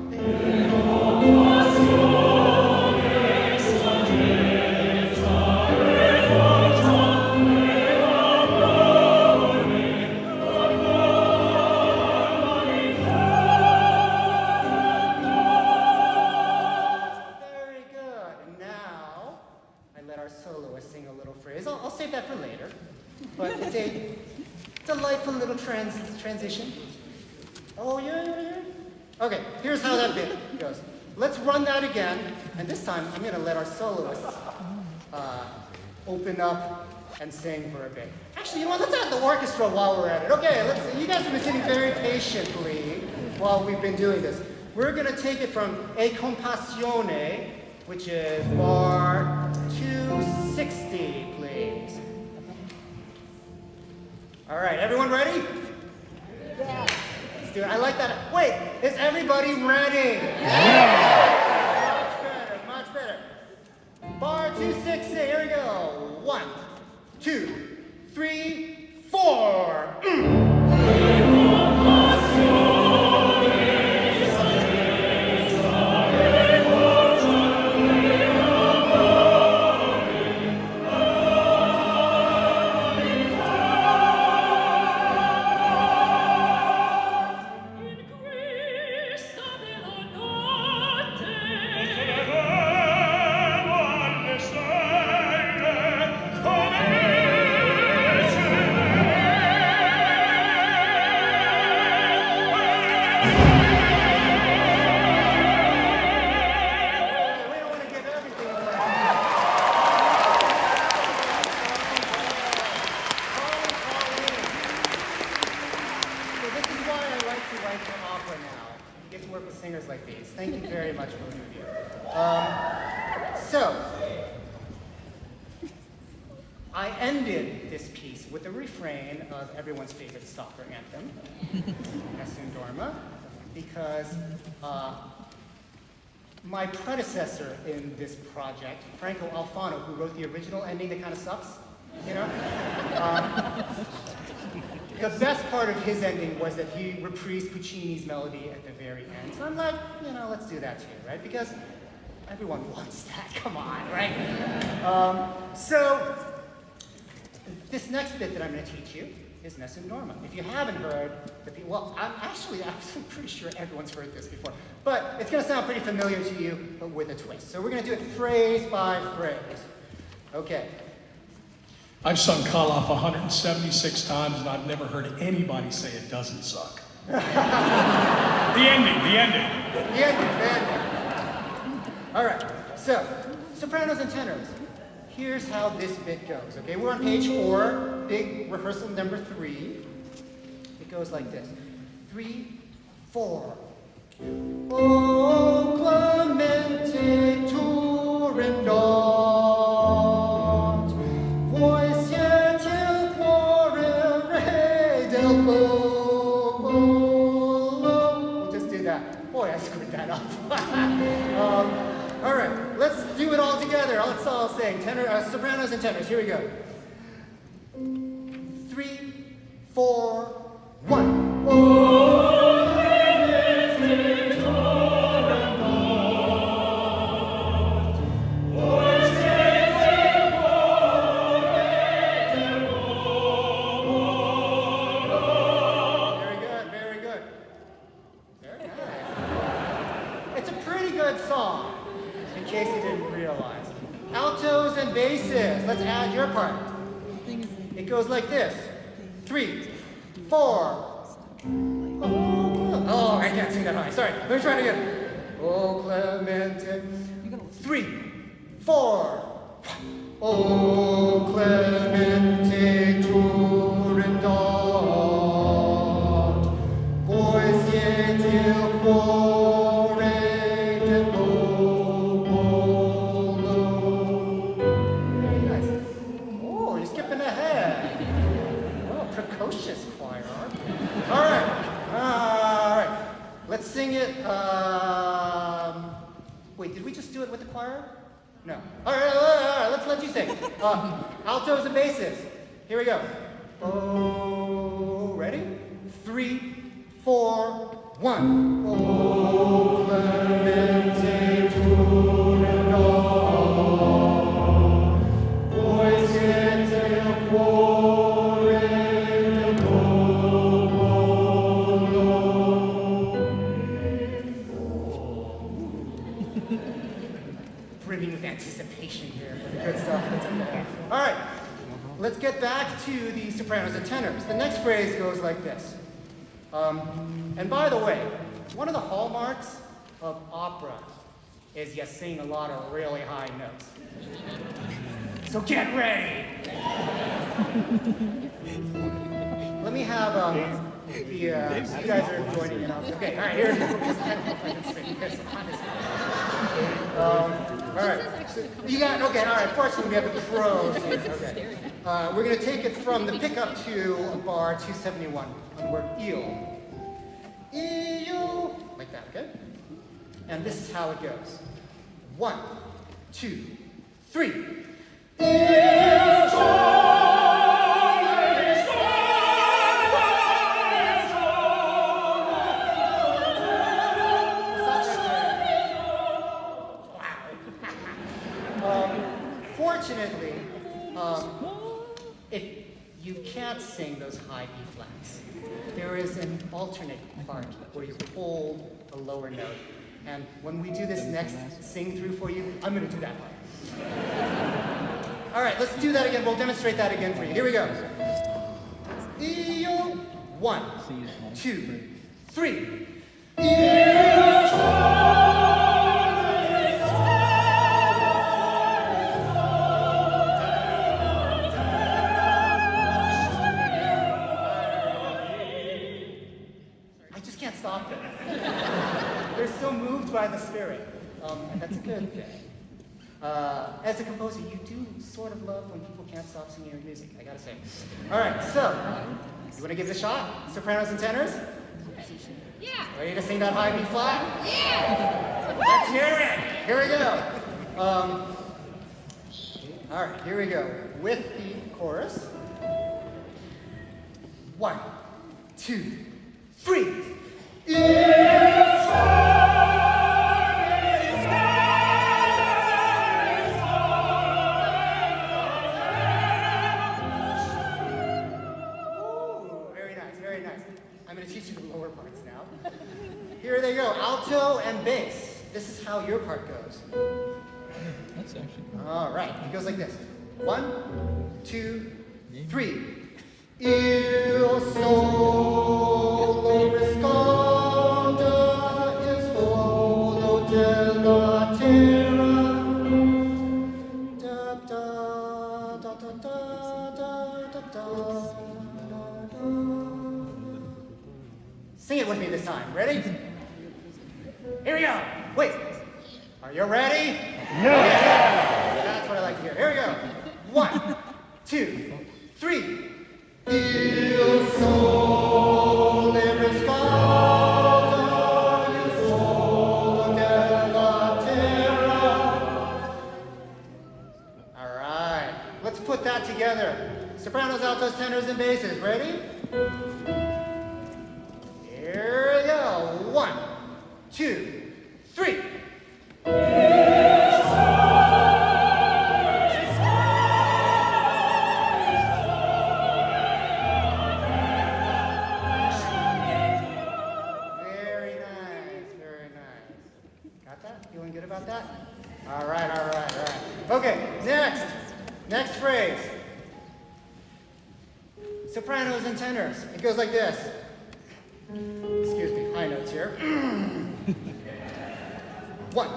I'll save that for later, but it's a delightful little transition. Oh, yeah. Okay, here's how that bit goes. Let's run that again, and this time I'm going to let our soloists open up and sing for a bit. Actually, you know what? Let's add the orchestra while we're at it. Okay, you guys have been sitting very patiently while we've been doing this. We're going to take it from E compassione, which is bar 260, please. All right, everyone ready? Yeah. Let's do it. I like that. Wait, is everybody ready? Yeah. Much better. Bar 260, here we go. 1, 2, 3, 4. I ended this piece with the refrain of everyone's favorite soccer anthem, Nessun Dorma, because my predecessor in this project, Franco Alfano, who wrote the original ending that kind of sucks, you know? The best part of his ending was that he reprised Puccini's melody at the very end. So I'm like, you know, let's do that too, right? Because everyone wants that, come on, right? So this next bit that I'm going to teach you is Nessun Dorma. If you haven't heard, well, I'm pretty sure everyone's heard this before, but it's going to sound pretty familiar to you, but with a twist. So we're going to do it phrase by phrase. Okay.
I've sung Karloff 176 times, and I've never heard anybody say it doesn't suck. The ending. All right, so, sopranos and tenors. Here's how this bit goes, okay? We're on page 4, big rehearsal number 3. It goes like this. 3, 4. O clemente Turandot, voi siete il cuore re del popolo. We'll just do that. Boy, I screwed that up. All right, let's do it all together. together. Let's all sing. Sopranos and tenors. Here we go. 3, 4, 1. Song, in case you didn't realize. Altos and basses. Let's add your part. It goes like this. 3, 4. Oh, I can't sing that high. Sorry. Let me try it again. Oh, Clemente. 3, 4. Oh, Clemente Turandot. Voi siete il cuore. Precocious choir, aren't you? All right. Let's sing it. Wait, did we just do it with the choir? No. All right. Let's let you sing. Altos and basses. Here we go. Oh, ready? 3, 4, 1. Oh, Clemente Turandot. Voi siete il cuore. Brimming with anticipation here for the good stuff that's in there. All right, let's get back to the sopranos and tenors. The next phrase goes like this. And by the way, one of the hallmarks of opera is you sing a lot of really high notes. So get ready. Let me have you guys are joining in. Okay, all right, here it is. I don't know if I can sing this, honestly. All right. You got, okay, all right. Fortunately, we have the pros here. Okay. We're going to take it from the pickup to bar 271 on the word eel. Eel. Like that, okay? And this is how it goes. 1, 2, 3. Fortunately, if you can't sing those high B flats, there is an alternate part where you hold a lower note. And when we do this next sing through for you, I'm going to do that part. All right, let's do that again. We'll demonstrate that again for you. Here we go. 1, 2, 3. Stop it. They're so moved by the spirit, and that's a good thing. As a composer, you do sort of love when people can't stop singing your music, I gotta say. All right, so, you wanna give it a shot? Sopranos and tenors?
Yeah.
Ready to sing that high B flat?
Yeah.
Let's hear it. Here we go. All right, here we go. With the chorus. 1, 2, 3. Very nice. I'm going to teach you the lower parts now. Here they go, alto and bass. This is how your part goes.
That's actually.
All right, it goes like this. 1, 2, 3. Il solo risconda il suolo della terra. Da da da da da da da da. Sing it with me this time. Ready? Here we go. Wait. Are you ready? No. Yeah. That's what I like to hear. Here we go. 1, 2, 3. Il sole riscalda il suolo della terra. put that together. Sopranos, altos, tenors, and basses. Ready? Here we go. 1, 2, 3. Very nice, very nice. Got that? Feeling good about that? All right, all right, all right. Okay, next phrase. Sopranos and tenors. It goes like this. Excuse me, high notes here. 1,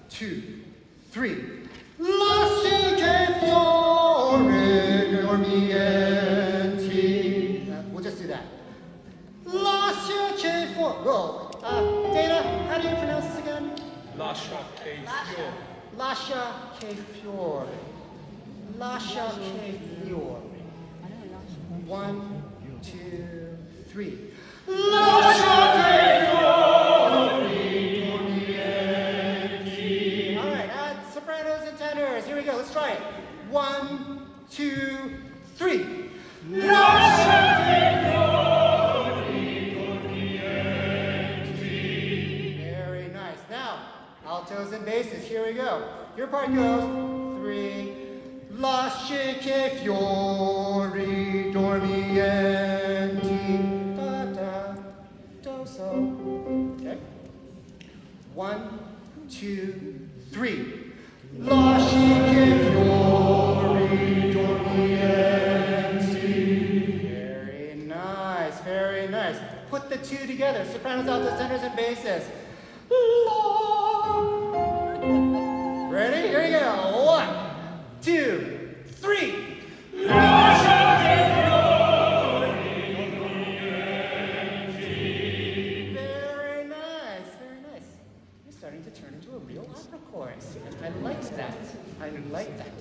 2, 3. Lasci che fiore dormienti. We'll just do that. Lascia che fiore. Go. Dana, how do you pronounce this again?
Lascia che fiore.
Lascia che fiore. Lascia che fiore. 1, 2, 3. Lascia che fiore dormienti. All right, sopranos and tenors. Here we go. Let's try it. 1, 2, 3. Lascia che fiore dormienti. Very nice. Now, altos and basses. Here we go. Your part goes 3. Lasci che fiori dormienti. Da da, do so. Okay. 1, 2, 3. Lasci che fiori dormienti. Very nice, very nice. Put the two together. Sopranos, altos, tenors, and basses. Ready? Here we go. 1, 2, 3. Very nice, very nice. You're starting to turn into a real opera chorus. I like that. I like that.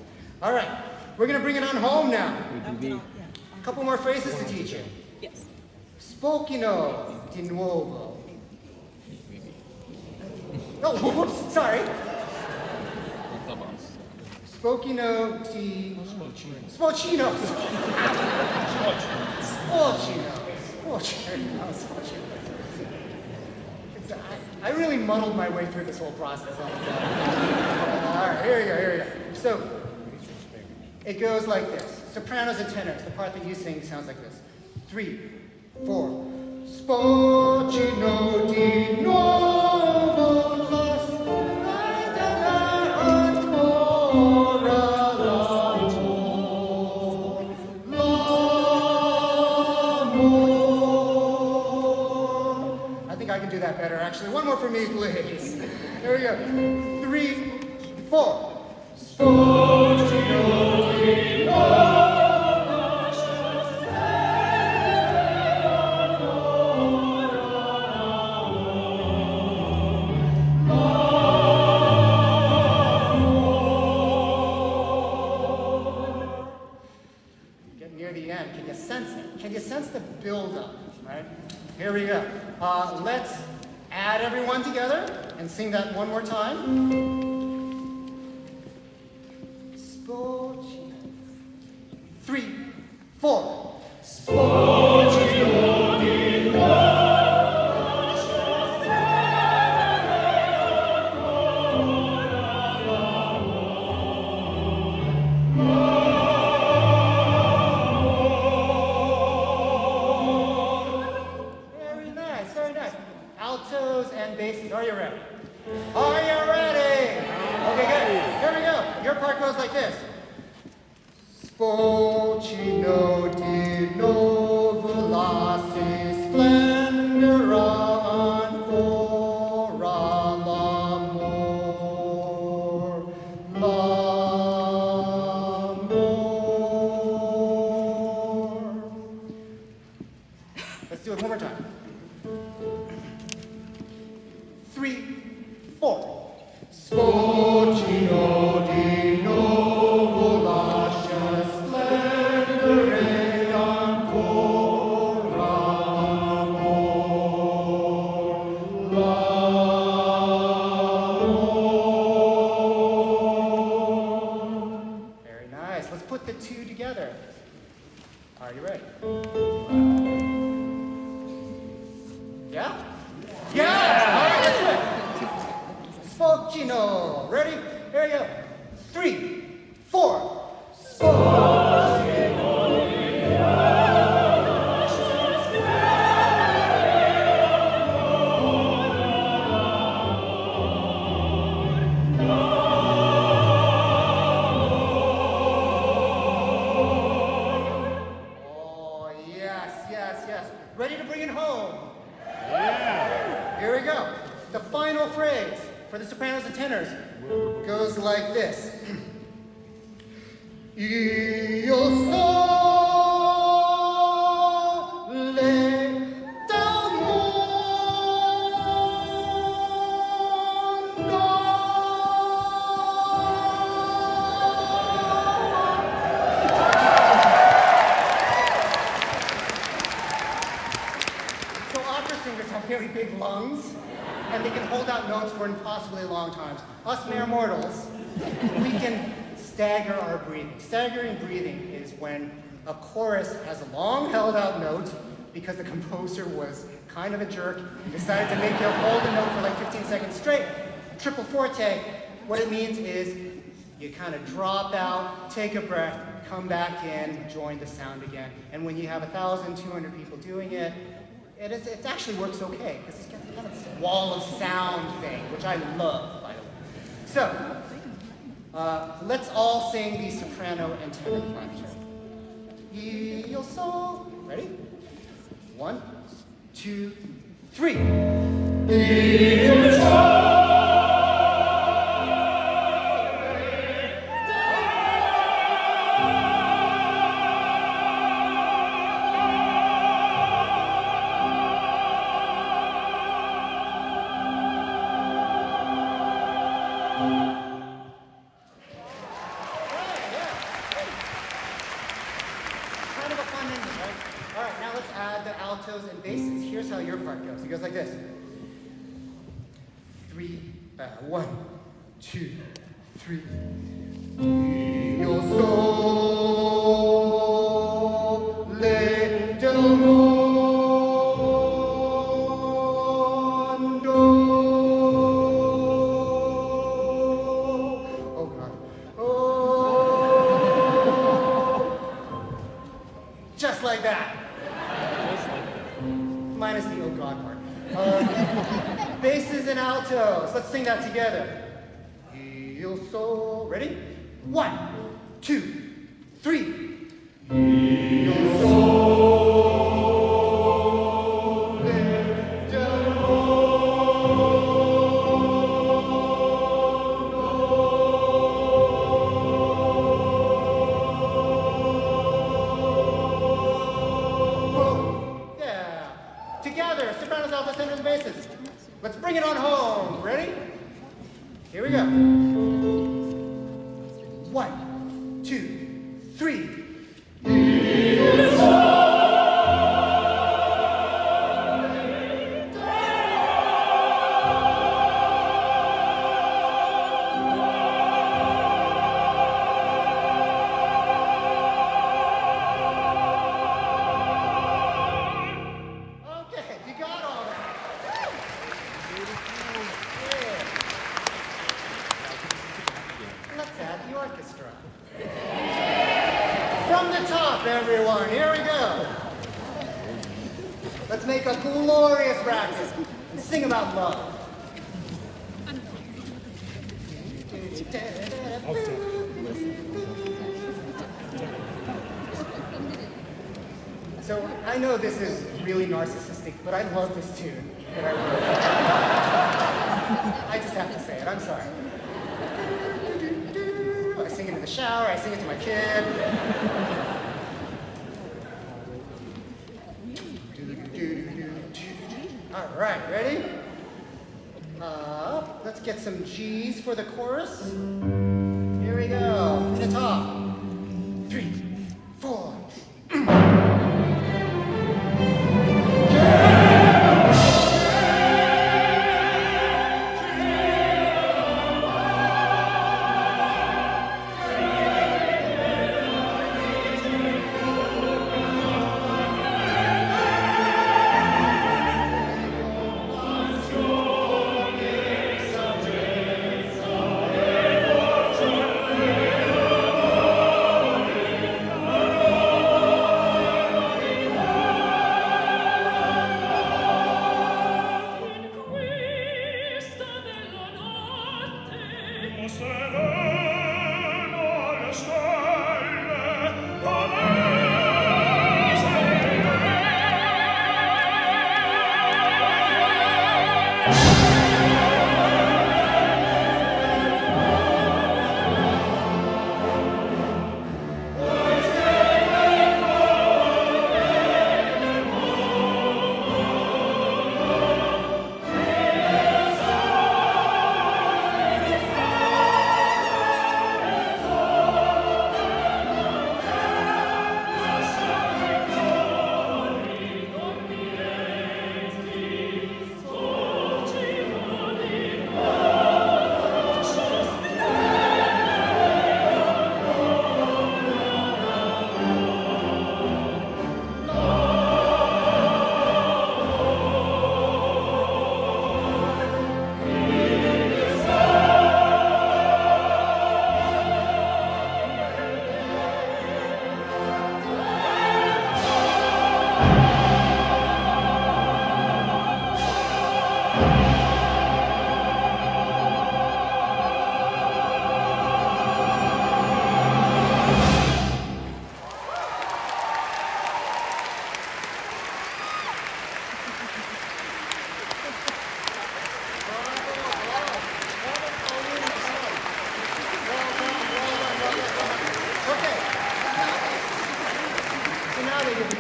All right, we're going to bring it on home now. A couple more phrases to teach you.
Yes.
Spokino di nuovo. Oh, whoops, sorry. Spokino di... Spocino. I really muddled my way through this whole process. All right, here we go. So, it goes like this. Sopranos and tenors, the part that you sing sounds like this. 3, 4. Spocino di nuovo I can do that better, actually. One more for me, please. Here we go. 3, 4. Spocino di Getting near the end. Can you sense it? Can you sense the build-up? Right? Here we go. Let's add everyone together and sing that one more time. Spocino. 3, 4. Spocino di altos and basses. Are you ready? Are you ready? Okay, good. Here we go. Your part goes like this. Spocino di nuovo lasci splendere ancora l'amor. Let's do it one more time. 3, 4. Spocino di nuovo lascia splendere. the two together. Are you ready? Yeah? Yeah! All right, that's it. Spochino. Ready? Here we go. 3, 4. Spochino. Oh, yes, yes, yes. Ready to bring it home? Yeah. Here we go. The final phrase for the sopranos and tenors goes like this. Io sole So opera singers have very big lungs, and they can hold out notes for impossibly long times. Us mere mortals, we can stagger our breathing. Staggering breathing is when a chorus has a long held out note because the composer was kind of a jerk and decided to make you hold a note for like 15 seconds straight. Triple forte, what it means is you kind of drop out, take a breath, come back in, join the sound again. And when you have 1,200 people doing it, it actually works okay, because it's got kind of this wall of sound thing, which I love, by the way. So, let's all sing the soprano and tenor platter. Io so. Ready? 1, 2, 3. Io so. Kind of a fun ending, right? All right, now let's add the altos and basses. Here's how your part goes. It goes like this. 1, 2, 3. Io sole del mondo. Oh God. Oh. Just like that. Minus the oh God part. Basses and altos. Let's sing that together. Io so. Ready? 1, 2, 3. Io sole del mondo. Yeah. Together, sopranos, altos, tenors, and basses. Let's bring it on home. Ready? Here we go. 1, 2, 3. Okay, you got all that. Yeah. Let's add the orchestra. From the top, everyone. Here we go. Let's make a glorious practice and sing about love. So I know this is really narcissistic, but I love this tune that I wrote. I just have to say it. I'm sorry. I sing it in the shower. I sing it to my kid. All right, ready? Let's get some G's for the chorus. Here we go. From the top. 3, 4.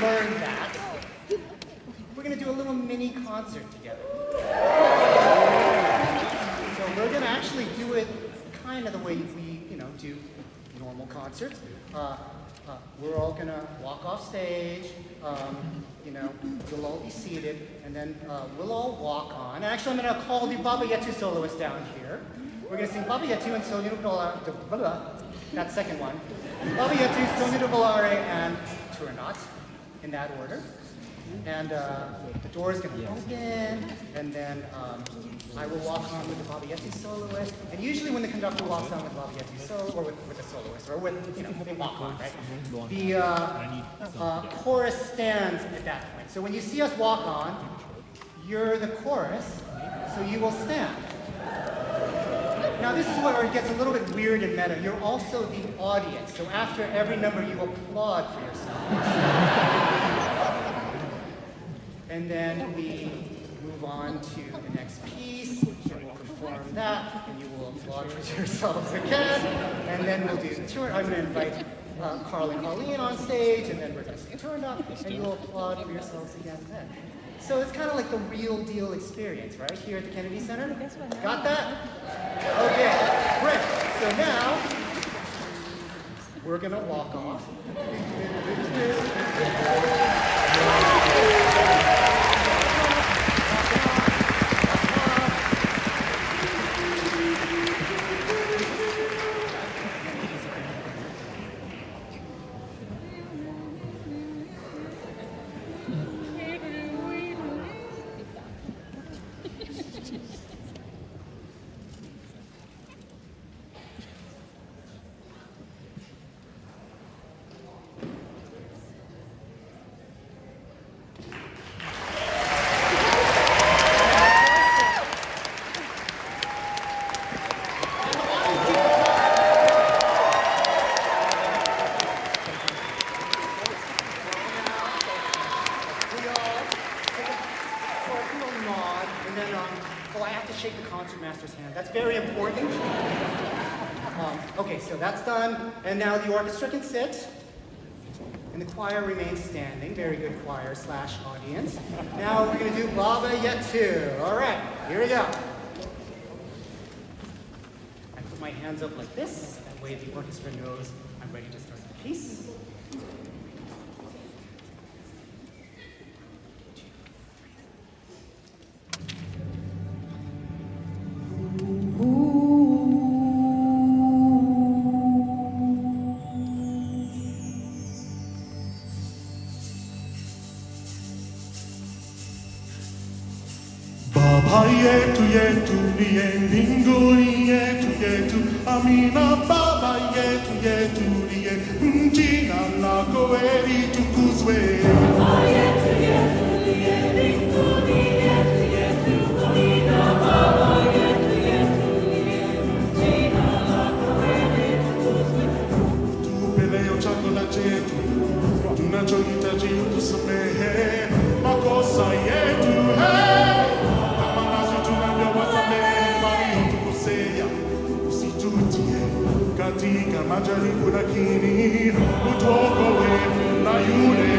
learned that, we're going to do a little mini concert together. So we're going to actually do it kind of the way we, do normal concerts. We're all going to walk off stage. We'll all be seated, and then we'll all walk on. And actually, I'm going to call the Baba Yetu soloist down here. We're going to sing Baba Yetu and Sogno di Volare. That second one. Baba Yetu, Sogno di Volare, and Turandot, in that order. And the door is going to open, and then I will walk on with the Baba Yetu soloist. And usually when the conductor walks on with Baba Yetu solo, or with the soloist, or with, they walk on, right? The chorus stands at that point. So when you see us walk on, you're the chorus, so you will stand. Now this is where it gets a little bit weird and meta. You're also the audience, so after every number you applaud for yourself. And then we move on to the next piece, and we'll perform that, and you will applaud for yourselves again, and then we'll do the tour. I'm going to invite Carl and Colleen on stage, and then we're going to sing Turandot, and you'll applaud for yourselves again then. So it's kind of like the real deal experience, right, here at the Kennedy Center? Got that? Okay, great. So now, we're going to walk off. Okay, so that's done, and now the orchestra can sit, and the choir remains standing. Very good choir / audience. Now we're going to do Baba Yetu. All right, here we go. I put my hands up like this, that way the orchestra knows I'm ready to start the piece.
Yetu yetu liye mbinguni yetu yetu amina baba yetu yetu liye jina lako litukuzwe. Baba yetu yetu liye mbinguni yetu yetu amina baba yetu yetu liye jina lako litukuzwe. Tupe leo chakula chetu tunachohitaji, utusamehe makosa yetu katika majaribu, lakini utuokoe na yule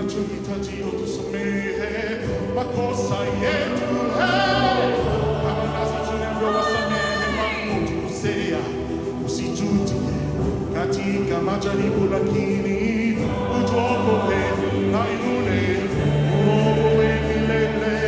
giugni tagio tu somehe ma cosa Yetu hey kama nasichungo wasamehe mamutu sea usijuti katika majaribu lakini utuokoe na yule uokoe milele.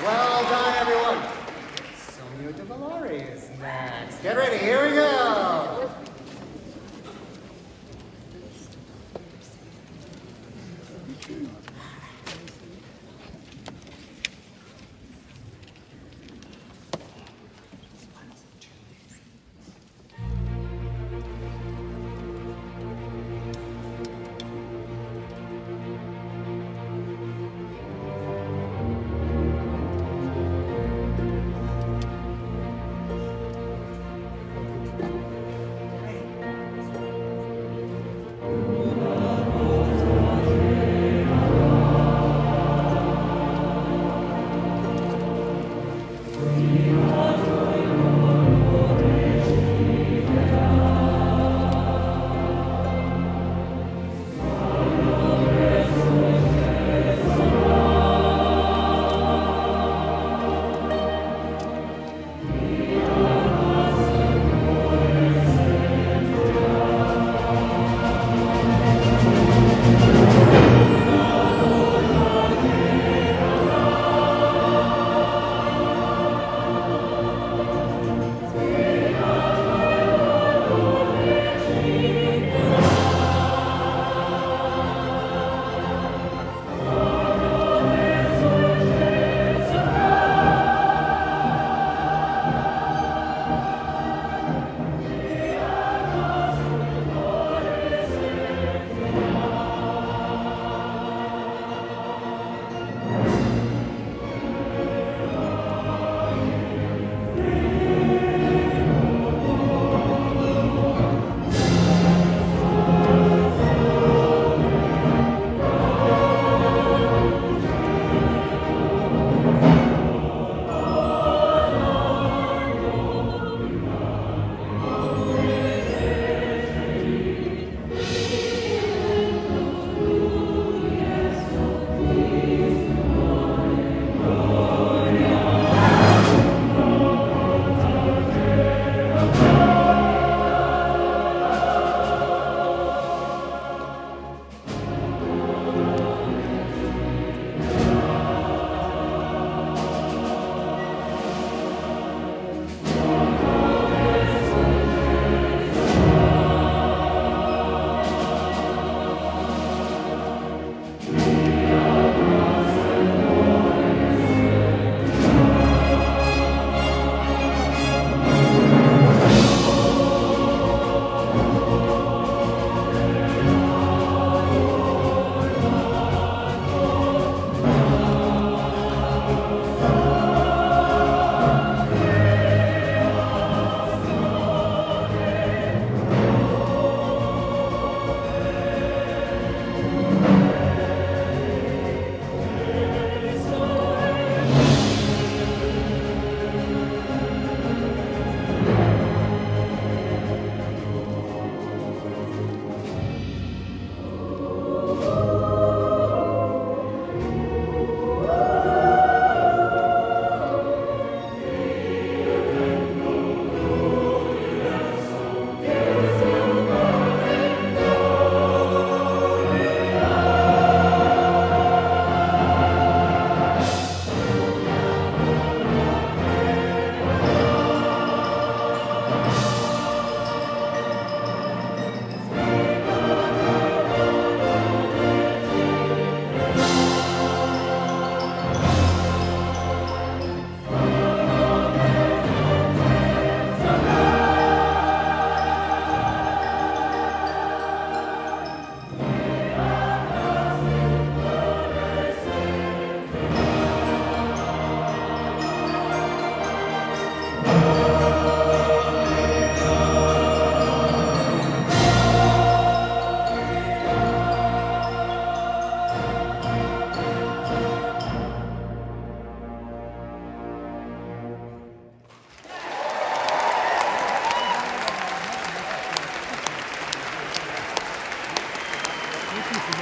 Well done, everyone. Sogno di Volare is next. Get ready, here we go.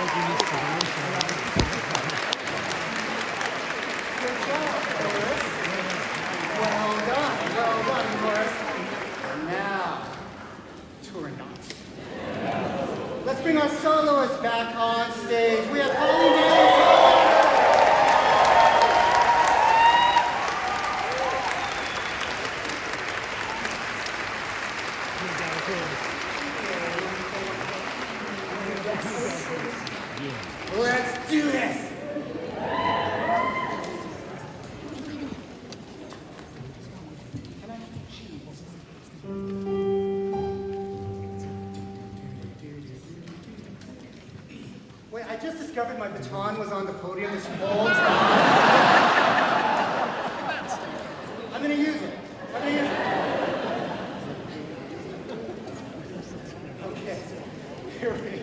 Well done, Morris. And now, Turandot. Let's bring our soloists back on stage. We have Pauline Day. Let's do this. Wait, I just discovered my baton was on the podium this whole time. I'm gonna use it. Okay, here we go.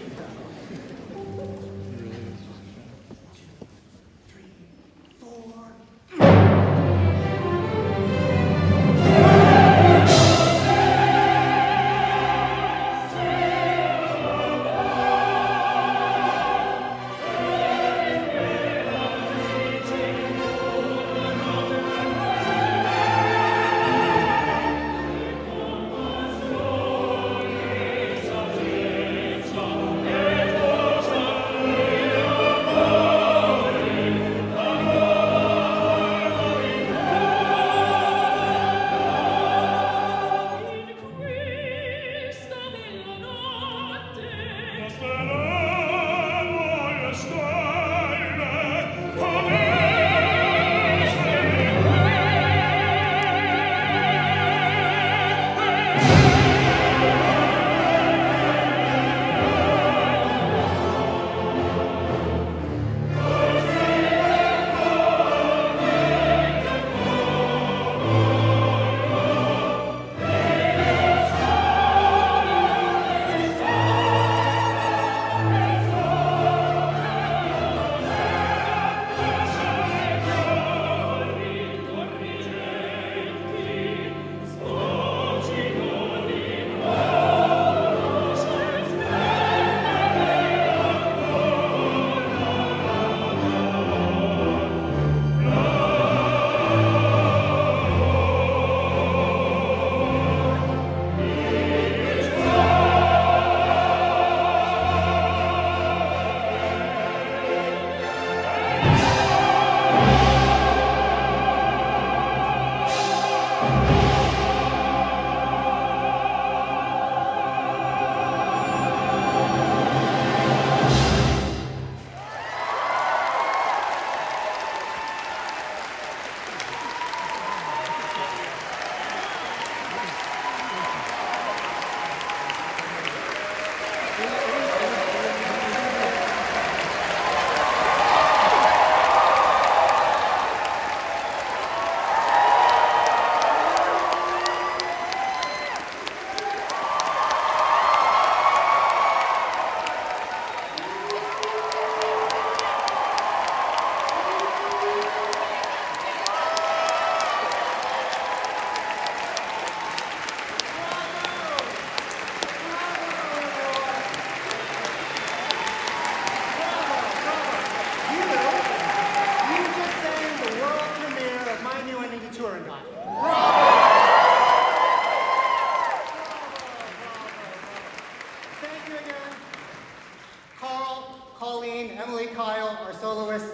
Emily, Kyle, our soloists.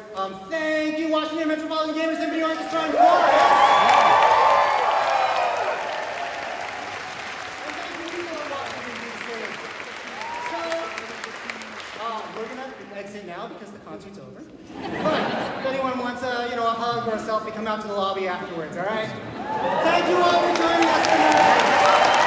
Thank you, Washington Metropolitan Gamers Symphony Orchestra and Chorus. And thank you, people in Washington, D.C. So, we're gonna exit now because the concert's over. But if anyone wants a hug or a selfie, come out to the lobby afterwards, all right? Thank you all for joining us tonight.